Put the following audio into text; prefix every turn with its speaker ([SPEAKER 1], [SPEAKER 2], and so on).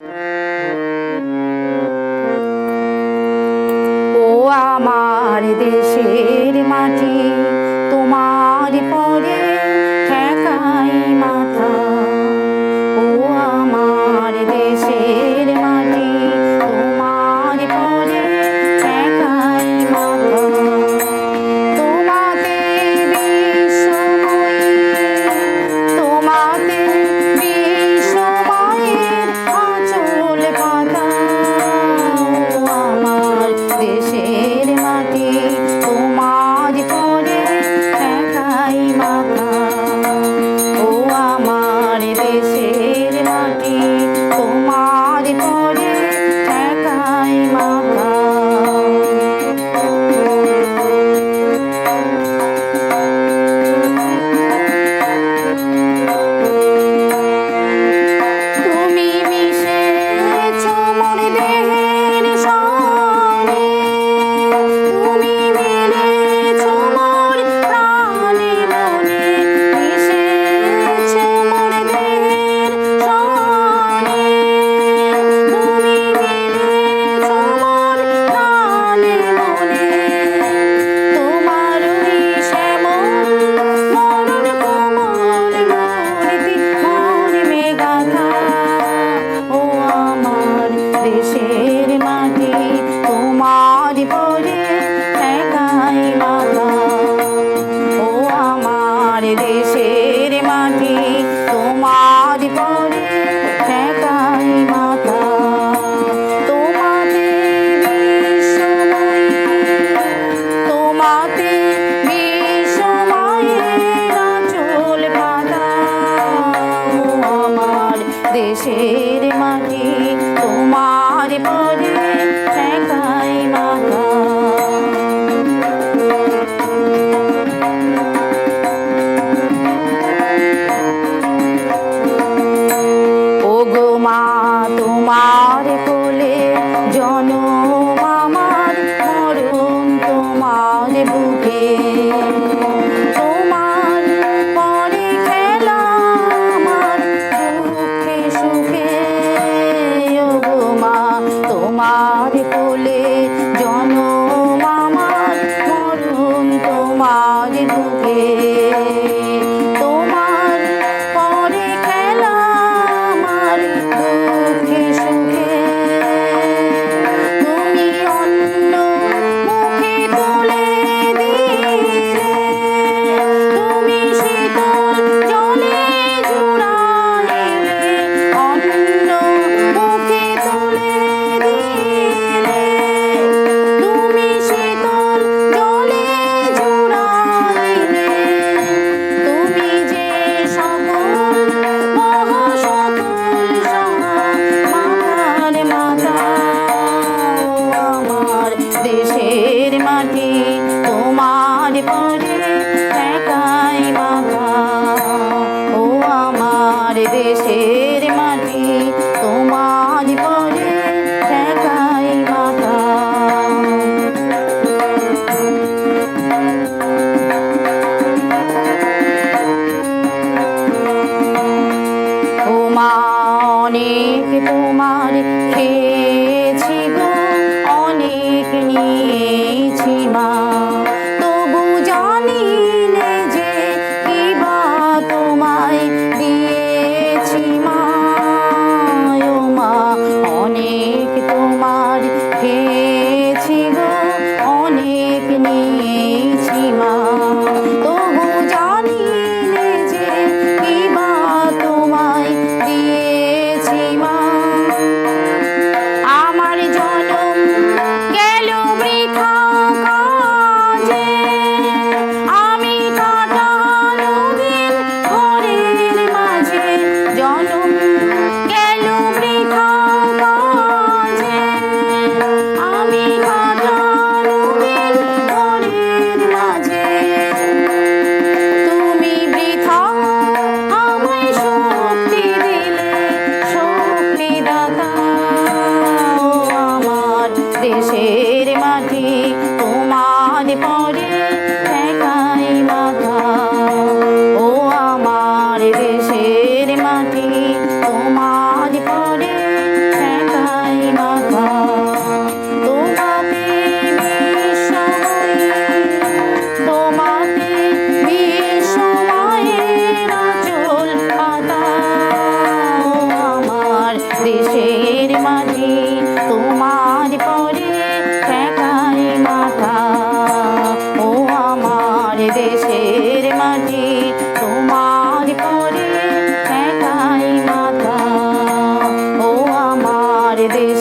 [SPEAKER 1] ও আমার দেশের মাটি, তোমার পরে ঠেকাই মাথা। ও আমার দেশের মাটি, তোমার পরে ঠেকাই মাথা। তোমাকে বিশ্বময়ী, তোমাকে বিশ্বময়ের আঁচল পাতা। ও আমার দেশের মাটি, তোমার পরে ঠেকাই মাথা। ও আমার দেশের মাটি, তোমার পরে ঠেকাই মাথা। তুমি মিশেছ মোর দেহের সঙ্গে, তুমি মিলেছ মোর প্রাণে মনে, মিশেছ মোর দেহের সঙ্গে, তুমি মিলেছ মোর প্রাণে মনে। তোমার ওই শ্যামল মরণ কোমল মূর্তি মর্মে গাথা। ও আমার দেশের মাটি, তোমার পরে ঠেকাই মাথা। ও আমার দেশের মাটি, তোমার পরে ঠেকাই মাথা। তোমাতে বিশ্বময়ী, তোমাতে বিশ্বময়ের আঁচল পাতা। ও আমার দেশের মাটি, তোমার পরে ঠেকাই মাথা। ওগো মা, তোমার কোলে জনম আমার, মরণ তোমার বুকে। তোমার পরে খেলা আমার দুঃখে সুখে। ওগো মা, তোমার কোলে জনম আমার, মরণ তোমার বুকে। তোমার পরে খেলা আমার দুঃখে সুখে। তুমি অন্য মুখে তুলে দিলে, তুমি শীতল জলে জুড়াইলে, অন্য মুখে তুলে দিলে, তুমি শীতল জলে জুড়াইলে। তুমি যে সকল মহাসকল সাহা মাথার মাথা। ও আমার দেশের মাটি, তোমার পরে ঠেকাই মাথা। ও আমার দেশের মাটি, তোমার পরে ঠেকাই মাথা। ও মা, অনেক তোমার খেয়েছি গো, অনেক নিয়েছি মা। তবু জানি নে যে কিবা তোমায় দিয়েছি মা। ও মা, অনেক তোমার খেয়েছি গো, অনেক নিয়েছি মা। তবু জানি নে যে কিবা তোমায় দিয়েছি মা। আমার জনম গেল বৃথা বেশ